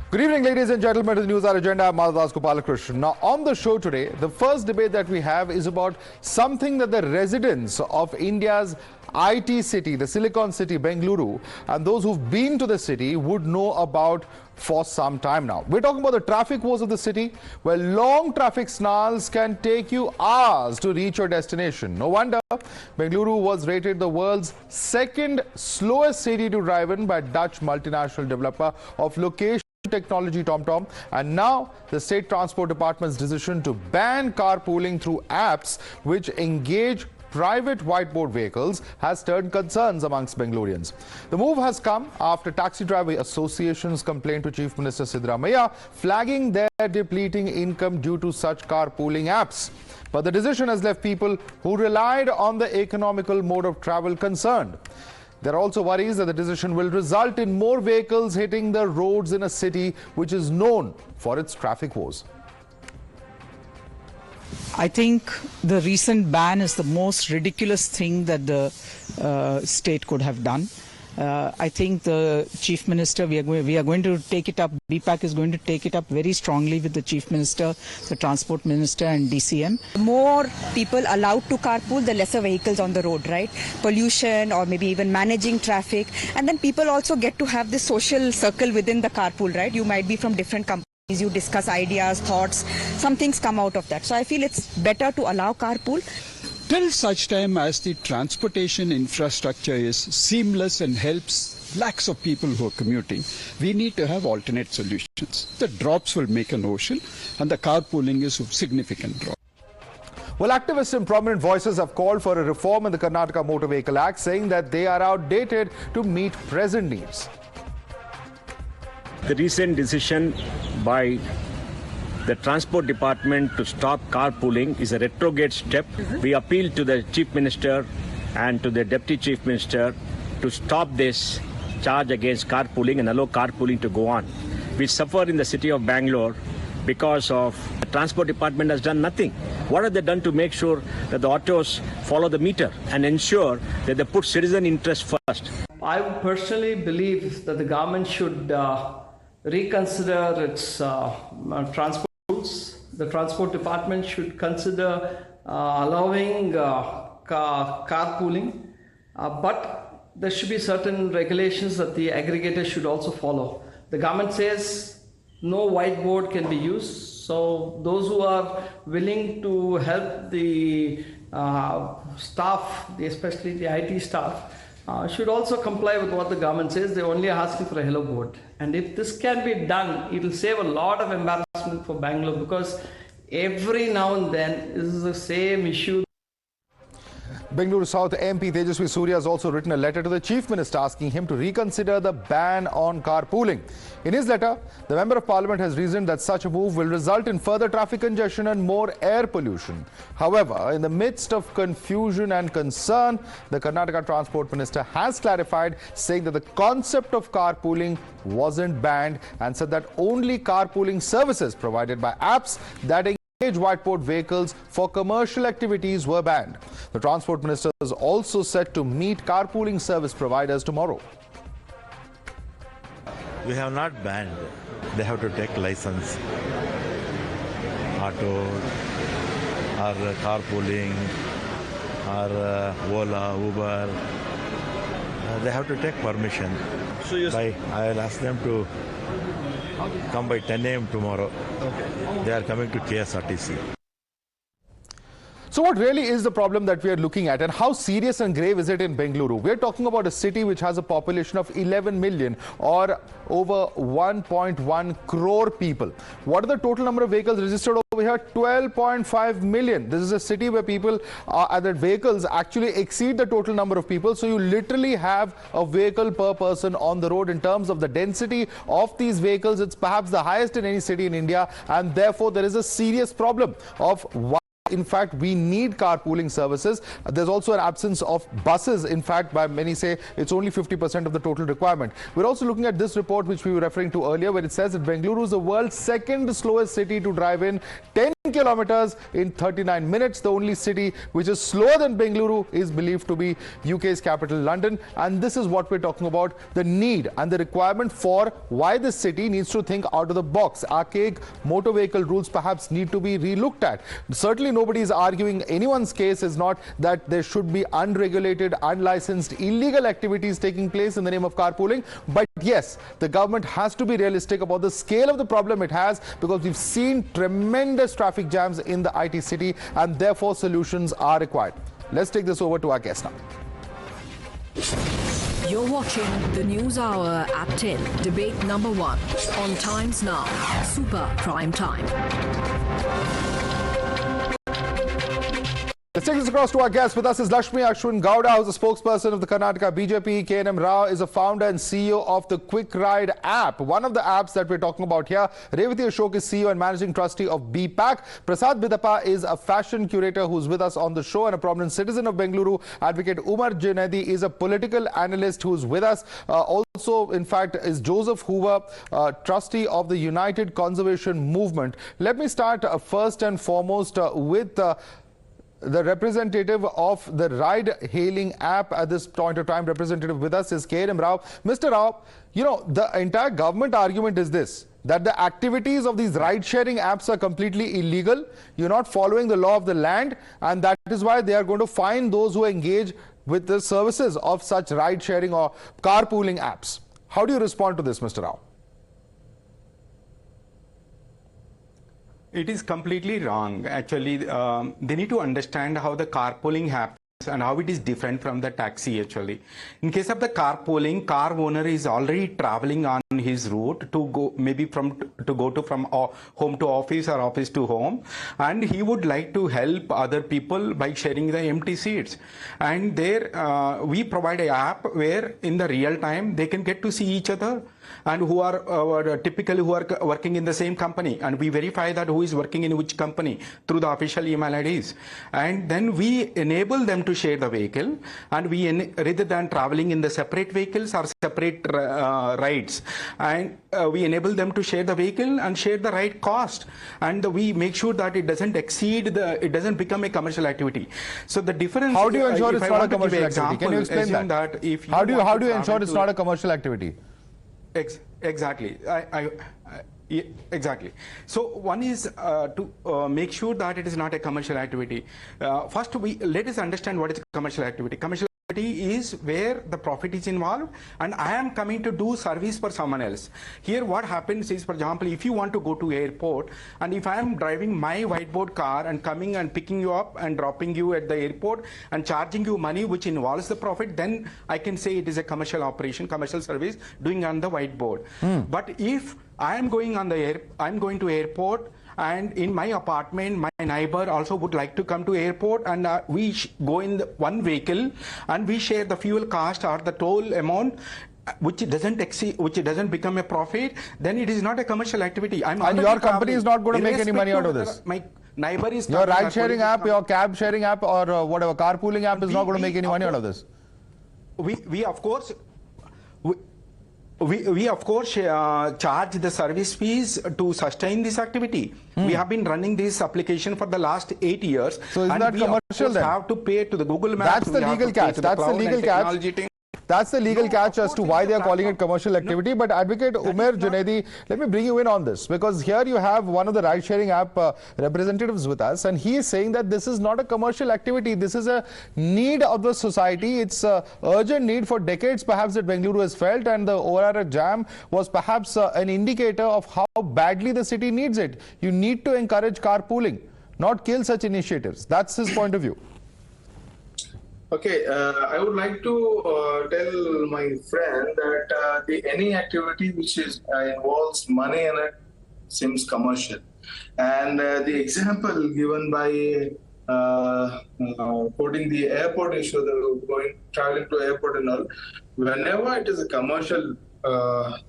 Good evening, ladies and gentlemen, to the NewsHour Agenda. I'm Madhavdas. Now, on the show today, the first debate that we have is about something that the residents of India's IT city, the Silicon City, Bengaluru, and those who've been to the city would know about for some time now. We're talking about the traffic woes of the city, where long traffic snarls can take you hours to reach your destination. No wonder Bengaluru was rated the world's second slowest city to drive in by Dutch multinational developer of location technology TomTom, and now the state transport department's decision to ban carpooling through apps which engage private whiteboard vehicles has stirred concerns amongst Bengalurians. The move has come after taxi driver associations complained to Chief Minister Siddaramaiah, flagging their depleting income due to such carpooling apps. But the decision has left people who relied on the economical mode of travel concerned. There are also worries that the decision will result in more vehicles hitting the roads in a city which is known for its traffic woes. I think the recent ban is the most ridiculous thing that the state could have done. I think the Chief Minister, we are going to take it up, BPAC is going to take it up very strongly with the Chief Minister, the Transport Minister and DCM. The more people allowed to carpool, the lesser vehicles on the road, right? Pollution or maybe even managing traffic. And then people also get to have this social circle within the carpool, right? You might be from different companies, you discuss ideas, thoughts, some things come out of that. So I feel it's better to allow carpool. Till such time as the transportation infrastructure is seamless and helps lakhs of people who are commuting, we need to have alternate solutions. The drops will make an ocean, and the carpooling is a significant drop. Well, activists and prominent voices have called for a reform in the Karnataka Motor Vehicle Act, saying that they are outdated to meet present needs. The recent decision by the Transport Department to stop carpooling is a retrograde step. We appeal to the Chief Minister and to the Deputy Chief Minister to stop this charge against carpooling and allow carpooling to go on. We suffer in the city of Bangalore because of the Transport Department has done nothing. What have they done to make sure that the autos follow the meter and ensure that they put citizen interest first? I personally believe that the government should reconsider its transport rules. The Transport Department should consider allowing carpooling, but there should be certain regulations that the aggregators should also follow. The government says no whiteboard can be used, so those who are willing to help the staff, especially the IT staff, should also comply with what the government says. They're only asking for a hello board. And if this can be done, it will save a lot of embarrassment for Bangalore, because every now and then this is the same issue. Bengaluru South MP Tejasvi Surya has also written a letter to the Chief Minister asking him to reconsider the ban on carpooling. In his letter, the Member of Parliament has reasoned that such a move will result in further traffic congestion and more air pollution. However, in the midst of confusion and concern, the Karnataka Transport Minister has clarified, saying that the concept of carpooling wasn't banned and said that only carpooling services provided by apps that whiteboard vehicles for commercial activities were banned. The Transport Minister is also set to meet carpooling service providers tomorrow. We have not banned. They have to take license. Auto or carpooling or Ola, Uber. They have to take permission. So I'll ask them to come by 10 a.m. tomorrow. Okay. They are coming to KSRTC. So what really is the problem that we are looking at, and how serious and grave is it in Bengaluru? We're talking about a city which has a population of 11 million or over 1.1 crore people. What are the total number of vehicles registered over here? 12.5 million. This is a city where people that vehicles actually exceed the total number of people. So you literally have a vehicle per person on the road. In terms of the density of these vehicles, it's perhaps the highest in any city in India, and therefore there is a serious problem of why. In fact, we need carpooling services. There's also an absence of buses. In fact, by many say it's only 50% of the total requirement. We're also looking at this report which we were referring to earlier, where it says that Bengaluru is the world's second slowest city to drive in. 10 kilometers in 39 minutes. The only city which is slower than Bengaluru is believed to be UK's capital, London. And this is what we're talking about, the need and the requirement for why the city needs to think out of the box. Archaic motor vehicle rules perhaps need to be relooked at. Certainly nobody is arguing, anyone's case is not that there should be unregulated, unlicensed, illegal activities taking place in the name of carpooling. But yes, the government has to be realistic about the scale of the problem it has, because we've seen tremendous traffic jams in the IT city, and therefore solutions are required. Let's take this over to our guest now. You're watching the News Hour at 10, debate number 1 on Times Now, Super Prime Time. Let's take this across to our guest. With us is Lakshmi Ashwin Gowda, who's a spokesperson of the Karnataka BJP. KNM Rao is a founder and CEO of the Quick Ride app, one of the apps that we're talking about here. Revati Ashok is CEO and managing trustee of BPAC. Prasad Bidappa is a fashion curator who's with us on the show and a prominent citizen of Bengaluru. Advocate Umer Junaidi is a political analyst who's with us. Also, in fact, is Joseph Hoover, trustee of the United Conservation Movement. Let me start first and foremost with the representative of the ride-hailing app at this point of time. Representative with us is KNM Rao. Mr. Rao, you know, the entire government argument is this, that the activities of these ride-sharing apps are completely illegal. You're not following the law of the land, and that is why they are going to fine those who engage with the services of such ride-sharing or carpooling apps. How do you respond to this, Mr. Rao? It is completely wrong. Actually, they need to understand how the carpooling happens and how it is different from the taxi actually. In case of the carpooling, car owner is already traveling on his route to go maybe from home to office or office to home, and he would like to help other people by sharing the empty seats. And there we provide an app where in the real time they can get to see each other, and who are typically who are working in the same company, and we verify that who is working in which company through the official email IDs, and then we enable them to share the vehicle, and we rather than traveling in the separate vehicles or separate rides, and we enable them to share the vehicle and share the ride cost, and we make sure that it doesn't it doesn't become a commercial activity. So the difference. How do you ensure it's not a commercial activity? Can you explain that? How do you ensure it's not a commercial activity? Exactly. Exactly. So one is to make sure that it is not a commercial activity. First, let us understand what is commercial activity. Commercial activity is where the profit is involved, and I am coming to do service for someone else. Here, what happens is, for example, if you want to go to airport, and if I am driving my whiteboard car and coming and picking you up and dropping you at the airport and charging you money which involves the profit, then I can say it is a commercial operation, commercial service doing on the whiteboard. But if I am going to airport, and in my apartment my neighbor also would like to come to airport, and we go in one vehicle and we share the fuel cost or the toll amount, which doesn't become a profit, then it is not a commercial activity. And your company is not going to make any money out of this. My neighbor is your ride sharing app, your cab sharing app, or whatever carpooling app is not going to make any money out of this. We of course charge the service fees to sustain this activity. We have been running this application for the last 8 years. So is that commercial then? Have to pay to the Google Maps. That's the legal catch. That's the legal catch. That's the legal catch as to why they are calling it commercial activity. But Advocate Umer Junaidi, let me bring you in on this, because here you have one of the ride-sharing app representatives with us, and he is saying that this is not a commercial activity. This is a need of the society. It's an urgent need for decades, perhaps, that Bengaluru has felt, and the ORR jam was perhaps an indicator of how badly the city needs it. You need to encourage carpooling, not kill such initiatives. That's his point of view. Okay, I would like to tell my friend that any activity which involves money in it seems commercial. And the example given by quoting the airport issue, traveling to airport and all, whenever it is a commercial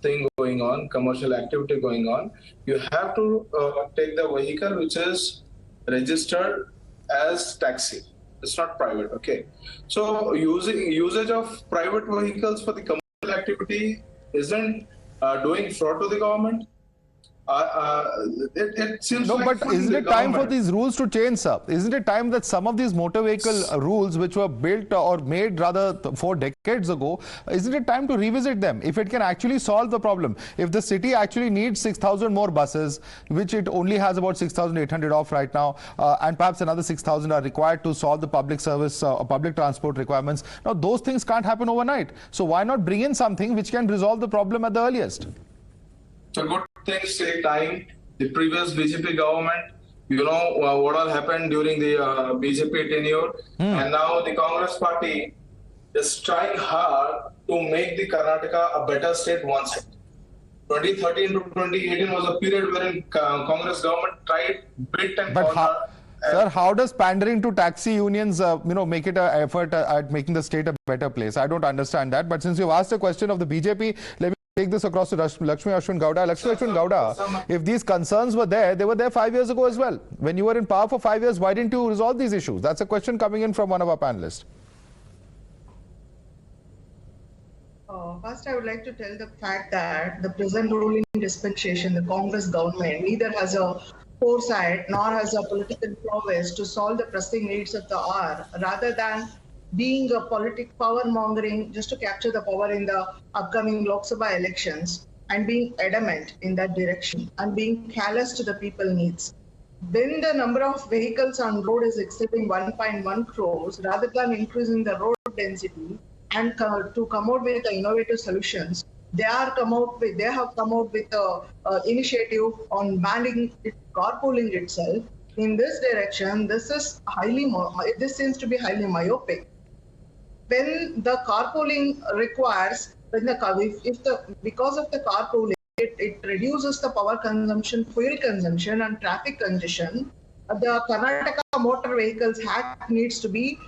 thing going on, commercial activity going on, you have to take the vehicle which is registered as taxi. It's not private, okay? So usage of private vehicles for the commercial activity isn't doing fraud to the government. It seems No, like but isn't the it time for government. these rules to change, sir? Isn't it time that some of these motor vehicle rules, which were built or made rather 4 decades ago, isn't it time to revisit them? If it can actually solve the problem, if the city actually needs 6,000 more buses, which it only has about 6,800 of right now, and perhaps another 6,000 are required to solve the public service or public transport requirements. Now, those things can't happen overnight. So why not bring in something which can resolve the problem at the earliest? So good things take time. The previous BJP government, what all happened during the BJP tenure, and now the Congress party is trying hard to make the Karnataka a better state once again. 2013 to 2018 was a period wherein Congress government tried bit and But corner. sir, how does pandering to taxi unions, make it an effort at making the state a better place? I don't understand that. But since you've asked a question of the BJP, let me take this across to Lakshmi Ashwin Gowda. Lakshmi Ashwin Gowda, if these concerns were there, they were there 5 years ago as well. When you were in power for 5 years, why didn't you resolve these issues? That's a question coming in from one of our panelists. First, I would like to tell the fact that the present ruling dispensation, the Congress government, neither has a foresight nor has a political prowess to solve the pressing needs of the hour, rather than being a power mongering just to capture the power in the upcoming Lok Sabha elections, and being adamant in that direction and being callous to the people needs. When the number of vehicles on road is exceeding 1.1 crores, rather than increasing the road density and to come out with the innovative solutions, they have come out with a initiative on banning carpooling itself. In this direction, this seems to be highly myopic. When the carpooling requires, because of the carpooling, it reduces the power consumption, fuel consumption, and traffic congestion. The Karnataka Motor Vehicles Act needs to be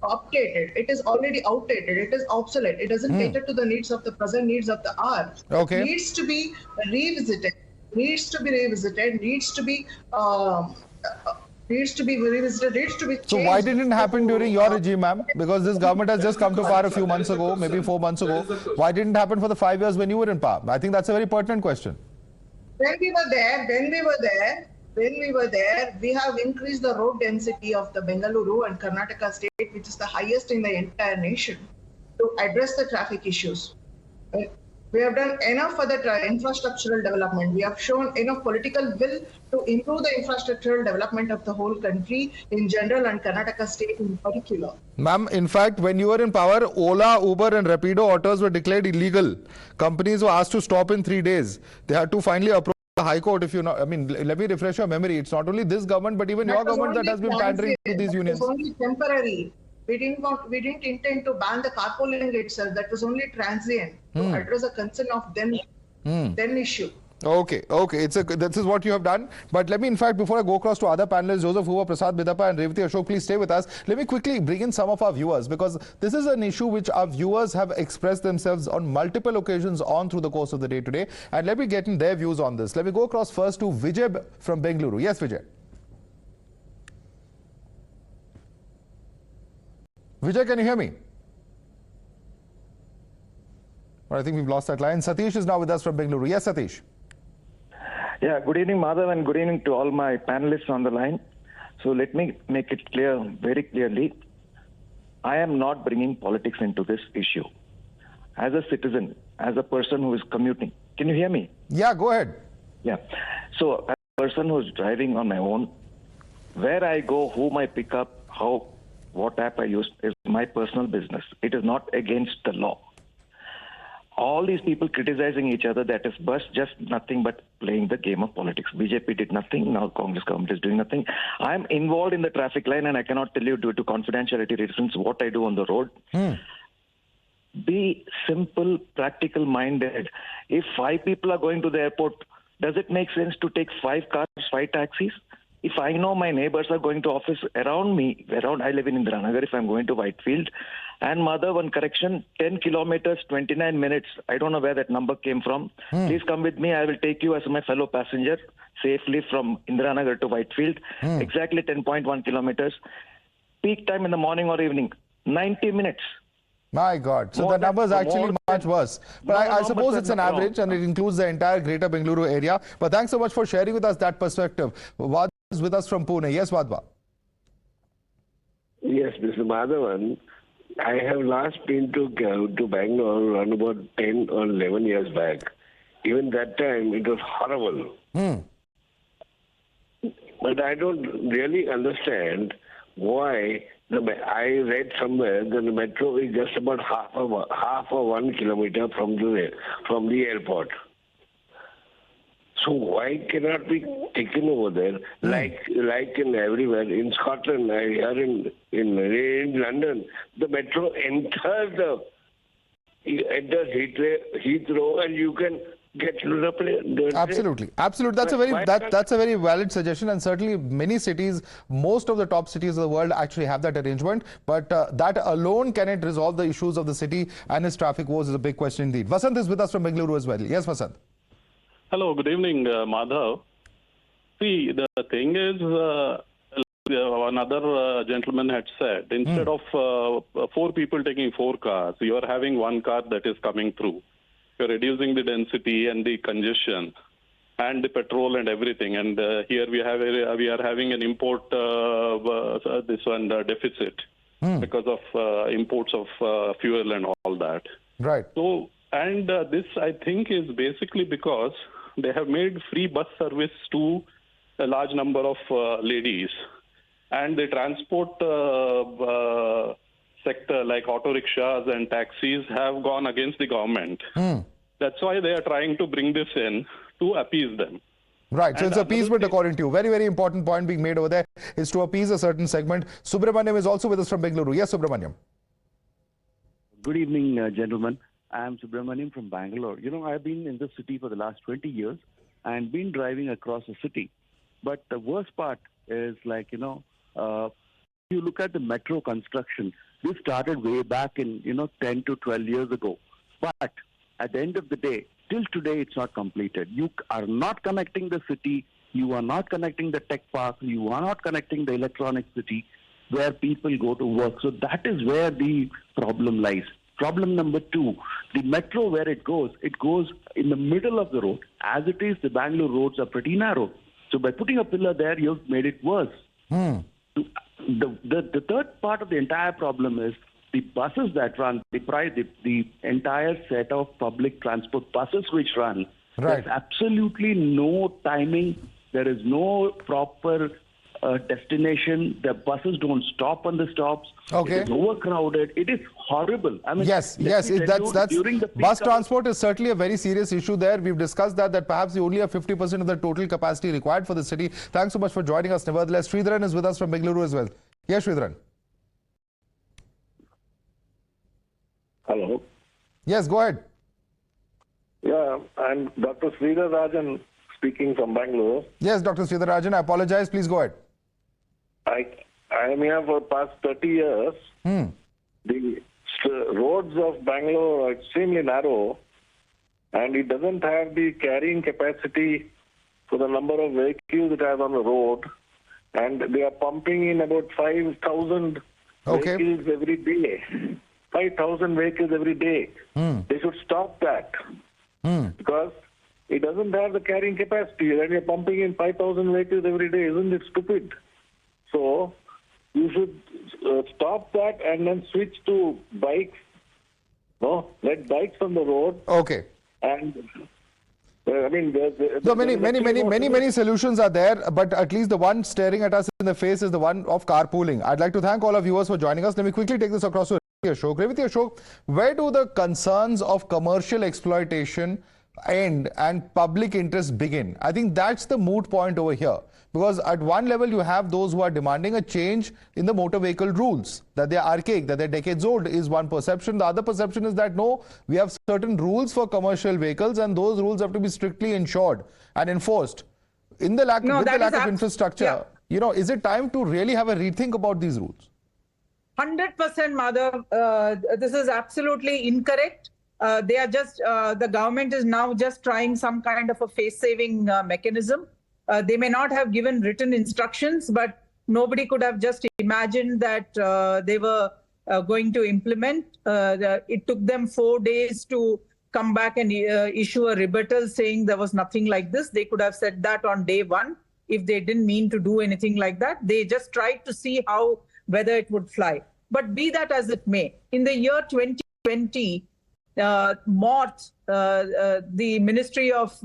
updated. It is already outdated. It is obsolete. It doesn't cater to the needs of the present needs of the hour. Okay. It needs to be revisited. Needs to be revisited. Needs to be changed. So why didn't it happen during your regime, ma'am? Because this government has just come to power a few months ago, maybe 4 months ago. Why didn't it happen for the 5 years when you were in power? I think that's a very pertinent question. When we were there, we have increased the road density of the Bengaluru and Karnataka state, which is the highest in the entire nation, to address the traffic issues. We have done enough for the infrastructural development. We have shown enough political will to improve the infrastructural development of the whole country in general and Karnataka state in particular. Ma'am, in fact, when you were in power, Ola, Uber and Rapido autos were declared illegal. Companies were asked to stop in 3 days. They had to finally approach the High Court. If you know, let me refresh your memory. It's not only this government, but even your government that has been pandering to these unions. It was only temporary. We didn't intend to ban the carpooling itself. That was only transient to address a concern of then issue. Okay. This is what you have done. But let me, in fact, before I go across to other panelists, Joseph Hoover, Prasad Bidappa and Revati Ashok, please stay with us. Let me quickly bring in some of our viewers, because this is an issue which our viewers have expressed themselves on multiple occasions on through the course of the day today. And let me get in their views on this. Let me go across first to Vijay from Bengaluru. Yes, Vijay. Vijay, can you hear me? Well, I think we've lost that line. Satish is now with us from Bengaluru. Yes, Satish. Yeah, good evening, Madhav, and good evening to all my panelists on the line. So let me make it clear, very clearly. I am not bringing politics into this issue. As a citizen, as a person who is commuting, can you hear me? Yeah, go ahead. Yeah. So as a person who is driving on my own, where I go, whom I pick up, what app I use is my personal business. It is not against the law. All these people criticizing each other, that is just nothing but playing the game of politics. BJP did nothing. Now Congress government is doing nothing. I am involved in the traffic line and I cannot tell you due to confidentiality reasons what I do on the road. Be simple, practical minded. If 5 people are going to the airport, does it make sense to take 5 cars, 5 taxis? If I know my neighbors are going to office around me, I live in Indiranagar, if I'm going to Whitefield, and mother, one correction, 10 kilometers, 29 minutes. I don't know where that number came from. Please come with me. I will take you as my fellow passenger safely from Indiranagar to Whitefield. Exactly 10.1 kilometers. Peak time in the morning or evening, 90 minutes. My God. So the numbers actually much worse. But I suppose it's an average and it includes the entire greater Bengaluru area. But thanks so much for sharing with us that perspective. Vadva is with us from Pune. Yes, Vadva. Yes, Mr. Madhavan. I have last been to Bangalore around about 10 or 11 years back. Even that time, it was horrible. But I don't really understand why. I read somewhere that the metro is just about half of 1 kilometer from the airport. So why cannot be taken over there like in everywhere in Scotland, in London, the metro enters Heathrow and you can get to the place. Absolutely. That's a very valid suggestion, and certainly many cities, most of the top cities of the world actually have that arrangement. But that alone, can it resolve the issues of the city and its traffic woes is a big question indeed. Vasant is with us from Bengaluru as well. Yes, Vasant. Hello, good evening, Madhav. See, the thing is, another gentleman had said, instead of 4 people taking 4 cars, you are having 1 car that is coming through. You're reducing the density and the congestion and the petrol and everything. And here we are having an import deficit because of imports of fuel and all that. Right. So, and this I think is basically because they have made free bus service to a large number of ladies, and the transport sector like auto rickshaws and taxis have gone against the government. That's why they are trying to bring this in to appease them. Right, so it's appeasement according to you. Very, very important point being made over there is to appease a certain segment. Subramaniam is also with us from Bengaluru. Yes, Subramaniam. Good evening, gentlemen. I'm Subramaniam from Bangalore. You know, I've been in this city for the last 20 years and been driving across the city. But the worst part is you look at the metro construction. This started way back in, 10 to 12 years ago. But at the end of the day, till today, it's not completed. You are not connecting the city. You are not connecting the tech park. You are not connecting the electronic city where people go to work. So that is where the problem lies. Problem number 2, the metro where it goes in the middle of the road. As it is, the Bangalore roads are pretty narrow. So by putting a pillar there, you've made it worse. The third part of the entire problem is the buses that run, the entire set of public transport buses which run. Right. There's absolutely no timing. There is no proper destination. The buses don't stop on the stops. Okay. It is overcrowded. It is horrible. I mean, that's during the bus transport is certainly a very serious issue there. We've discussed that perhaps you only have 50% of the total capacity required for the city. Thanks so much for joining us. Nevertheless, Sridharan is with us from Bengaluru as well. Yes, Sridharan. Hello. Yes, go ahead. Yeah, I'm Dr. Sridhar Rajan speaking from Bangalore. Yes, Dr. Sridhar Rajan, I apologize. Please go ahead. I am here for past 30 years. The roads of Bangalore are extremely narrow, and it doesn't have the carrying capacity for the number of vehicles it has on the road. And they are pumping in about 5,000 vehicles every day. 5,000 vehicles every day. They should stop that because it doesn't have the carrying capacity. When you're pumping in 5,000 vehicles every day, isn't it stupid? So you should stop that and then switch to bikes. No, let bikes on the road. Okay. And I mean, so many solutions are there, but at least the one staring at us in the face is the one of carpooling. I'd like to thank all our viewers for joining us. Let me quickly take this across to Ashok. Revati Ashok, where do the concerns of commercial exploitation end and public interest begin? I think that's the moot point over here. Because at one level, you have those who are demanding a change in the motor vehicle rules, that they're archaic, that they're decades old is one perception. The other perception is that no, we have certain rules for commercial vehicles and those rules have to be strictly ensured and enforced. In the lack, with the lack of infrastructure, is it time to really have a rethink about these rules? 100%, Madhav. This is absolutely incorrect. They are just, the government is now just trying some kind of a face-saving mechanism. They may not have given written instructions, but nobody could have just imagined that they were going to implement. It took them 4 days to come back and issue a rebuttal saying there was nothing like this. They could have said that on day one if they didn't mean to do anything like that. They just tried to see whether it would fly. But be that as it may, in the year 2020, MORT, the Ministry of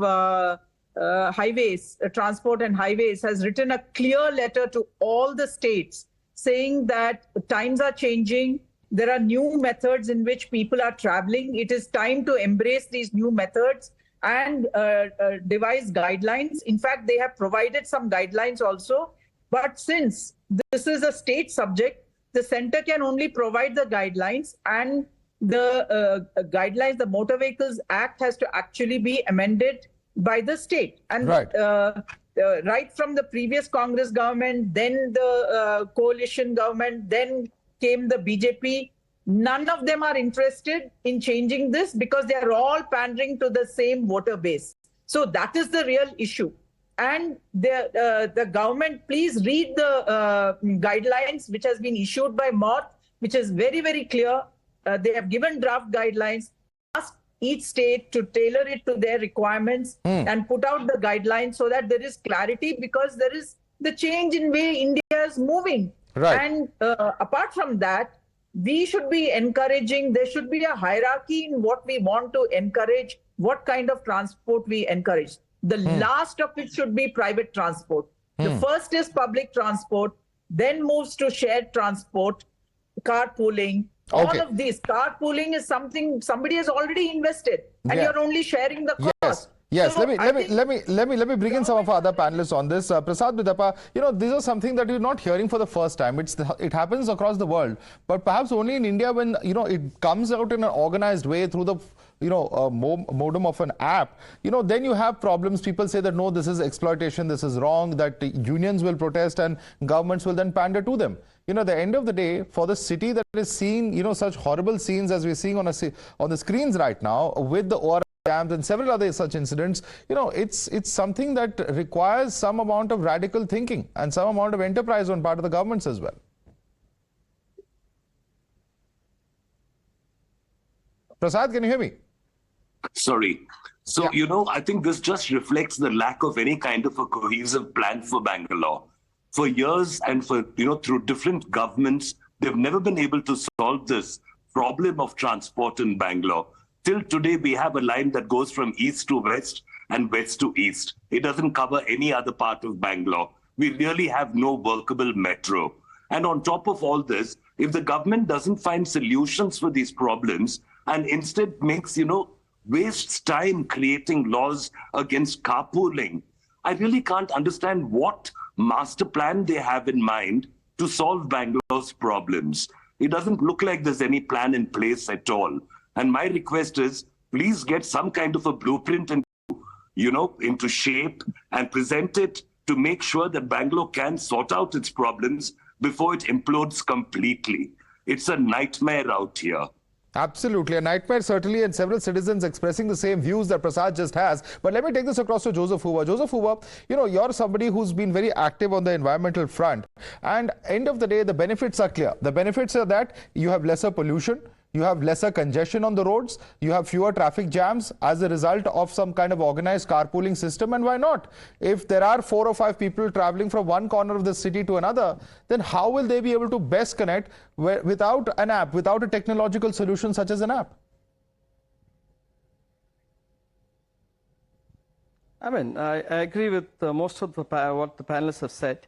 Highways, Transport and Highways, has written a clear letter to all the states saying that times are changing. There are new methods in which people are traveling. It is time to embrace these new methods and devise guidelines. In fact, they have provided some guidelines also. But since this is a state subject, the center can only provide the guidelines, and the guidelines, the Motor Vehicles Act, has to actually be amended by the state. And right from the previous Congress government, then the coalition government, then came the BJP. None of them are interested in changing this because they are all pandering to the same voter base. So that is the real issue. And the government, please read the guidelines which has been issued by MORT, which is very, very clear. They have given draft guidelines. Ask each state to tailor it to their requirements and put out the guidelines so that there is clarity, because there is the change in way India is moving. Right. And apart from that, we should be encouraging, there should be a hierarchy in what we want to encourage, what kind of transport we encourage. The last of it should be private transport. The first is public transport, then moves to shared transport, carpooling. All of these. Carpooling is something somebody has already invested, and you're only sharing the cost. Yes, so let me bring in some of our other panelists on this. Prasad Bidapa, these are something that you're not hearing for the first time. It happens across the world, but perhaps only in India when it comes out in an organized way through the modem of an app. Then you have problems. People say that no, this is exploitation, this is wrong. That unions will protest and governments will then pander to them. At the end of the day, for the city that is seeing such horrible scenes as we're seeing on the screens right now with the OR dams and several other such incidents, it's something that requires some amount of radical thinking and some amount of enterprise on part of the governments as well. Prasad, can you hear me? Sorry. So, I think this just reflects the lack of any kind of a cohesive plan for Bangalore. For years and through different governments, they've never been able to solve this problem of transport in Bangalore. Till today, we have a line that goes from east to west and west to east. It doesn't cover any other part of Bangalore. We really have no workable metro. And on top of all this, if the government doesn't find solutions for these problems and instead makes, wastes time creating laws against carpooling, I really can't understand what master plan they have in mind to solve Bangalore's problems. It doesn't look like there's any plan in place at all. And my request is, please get some kind of a blueprint into shape and present it to make sure that Bangalore can sort out its problems before it implodes completely. It's a nightmare out here. Absolutely, a nightmare certainly, and several citizens expressing the same views that Prasad just has. But let me take this across to Joseph Hoover. Joseph Hoover, you're somebody who's been very active on the environmental front, and end of the day, the benefits are clear. The benefits are that you have lesser pollution, you have lesser congestion on the roads, you have fewer traffic jams as a result of some kind of organized carpooling system. And why not? If there are 4 or 5 people traveling from one corner of the city to another, then how will they be able to best connect without an app, without a technological solution such as an app? I mean, I agree with most of what the panelists have said.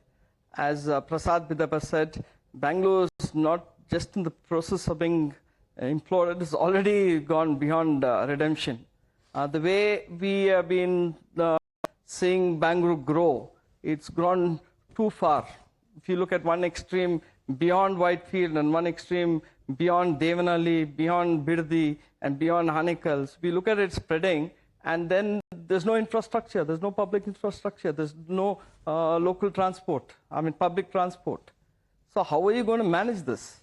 As Prasad Bidapa said, Bangalore is not just in the process of being imploded, it's already gone beyond redemption. The way we have been seeing Bengaluru grow, it's grown too far. If you look at one extreme beyond Whitefield and one extreme beyond Devanali, beyond Biddi and beyond Hanikals, we look at it spreading, and then there's no infrastructure, there's no public infrastructure, there's no local transport, public transport. So how are you going to manage this?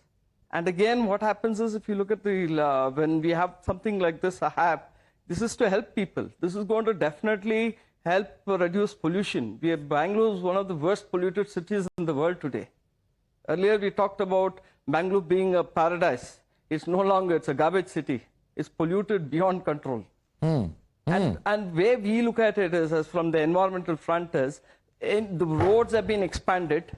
And again, what happens is, if you look at when we have something like this, a app, this is to help people. This is going to definitely help reduce pollution. Bangalore is one of the worst polluted cities in the world today. Earlier, we talked about Bengaluru being a paradise, it's no longer, it's a garbage city. It's polluted beyond control. And where we look at it is, as from the environmental front is, the roads have been expanded,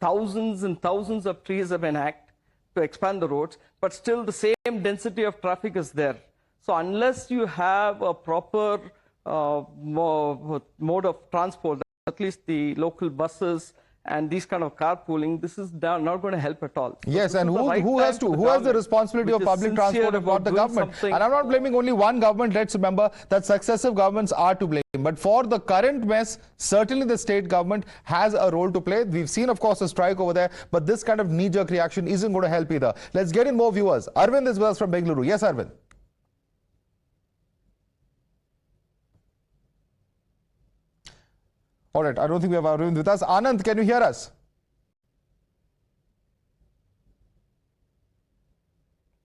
thousands and thousands of trees have been hacked to expand the roads, but still the same density of traffic is there. So unless you have a proper mode of transport, at least the local buses and these kind of carpooling, this is not going to help at all. Yes, so and who has the responsibility of public transport if not the government? And I'm not blaming only one government. Let's remember that successive governments are to blame. But for the current mess, certainly the state government has a role to play. We've seen, of course, a strike over there, but this kind of knee-jerk reaction isn't going to help either. Let's get in more viewers. Arvind is with us from Bengaluru. Yes, Arvind. All right, I don't think we have Arvind with us. Anand, can you hear us?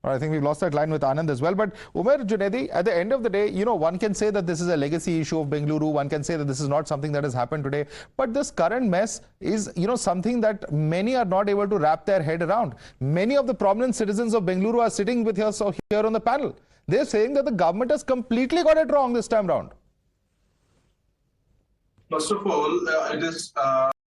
All right, I think we've lost that line with Anand as well. But Umer Junaidi, at the end of the day, one can say that this is a legacy issue of Bengaluru. One can say that this is not something that has happened today. But this current mess is, something that many are not able to wrap their head around. Many of the prominent citizens of Bengaluru are sitting with us here on the panel. They're saying that the government has completely got it wrong this time round. First of all, it is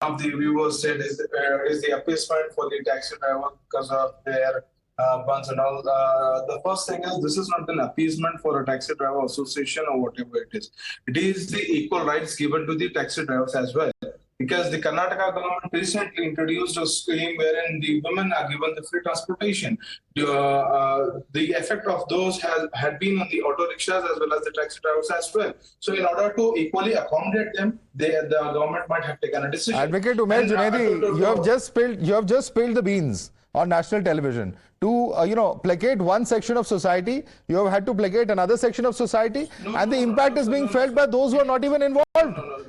of the viewers said is the appeasement for the taxi driver because of their bonds and all. The first thing is this is not an appeasement for a taxi driver association or whatever it is. It is the equal rights given to the taxi drivers as well. Because the Karnataka government recently introduced a scheme wherein the women are given the free transportation. The effect of those had been on the auto rickshaws as well as the taxi drivers as well. So in order to equally accommodate them, the government might have taken a decision. Advocate Umer Junaidi, you have just spilled the beans on national television. To placate one section of society, you have had to placate another section of society, and the impact is being felt by those who are not even involved.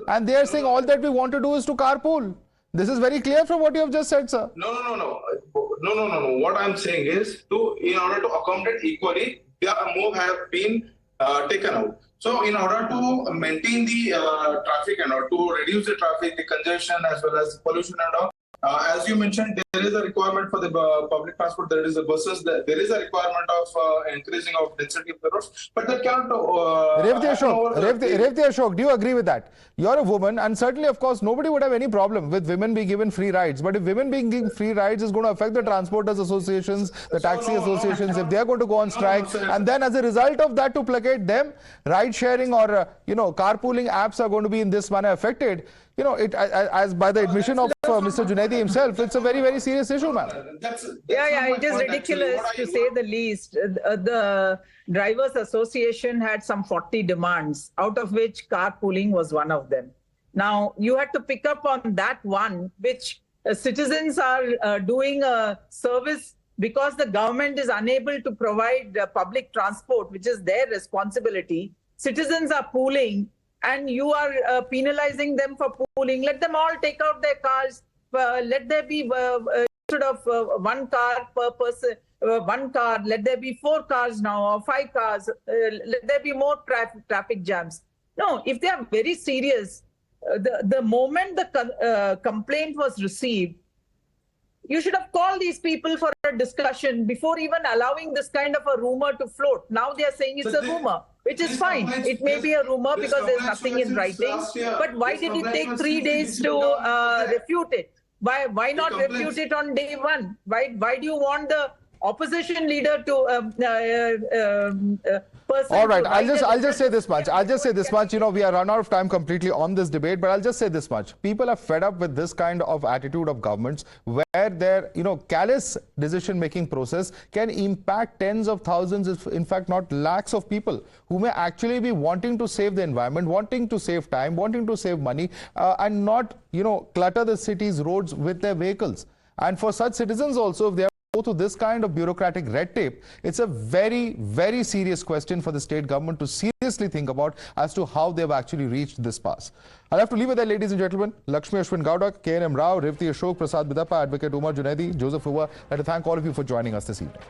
And they are saying all that we want to do is to carpool. This is very clear from what you have just said, sir. No. What I'm saying is, in order to accommodate equally, the move have been taken out. So in order to maintain the traffic and to reduce the traffic, the congestion as well as pollution and all, as you mentioned, there is a requirement for the public transport. There is a buses. There is a requirement of increasing of density of the roads. But that cannot. Revati Ashok, do you agree with that? You're a woman, and certainly, of course, nobody would have any problem with women being given free rides. But if women being given free rides is going to affect the transporters associations, the taxi associations, if they are going to go on strike, and then as a result of that, to placate them, ride sharing or carpooling apps are going to be in this manner affected. As by the admission of Mr. Junaidi himself, it's a very, very serious issue, ma'am. It is ridiculous to say the least. The Drivers Association had some 40 demands, out of which carpooling was one of them. Now, you had to pick up on that one, which citizens are doing a service because the government is unable to provide public transport, which is their responsibility. Citizens are pooling, and you are penalizing them for pooling. Let them all take out their cars. Let there be, instead of one car per person, let there be 4 cars now or 5 cars. Let there be more traffic jams. No, if they are very serious, the moment the complaint was received, you should have called these people for a discussion before even allowing this kind of a rumor to float. Now they are saying it's a rumor, which is fine. It may be a rumor because there's nothing in writing. But why did it take 3 days to refute it? Why not refute it on day one? Why do you want the opposition leader to all right, I'll just say this much. We are run out of time completely on this debate, but I'll just say this much. People are fed up with this kind of attitude of governments where their callous decision-making process can impact tens of thousands, if in fact not lakhs of people who may actually be wanting to save the environment, wanting to save time, wanting to save money, and not clutter the city's roads with their vehicles. And for such citizens also, if they go to this kind of bureaucratic red tape, it's a very, very serious question for the state government to seriously think about as to how they've actually reached this pass. I'll have to leave it there, ladies and gentlemen. Lakshmi Ashwin Gowda, KNM Rao, Revati Ashok, Prasad Bidappa, Advocate Umer Junaidi, Joseph Hoover. I'd like to thank all of you for joining us this evening.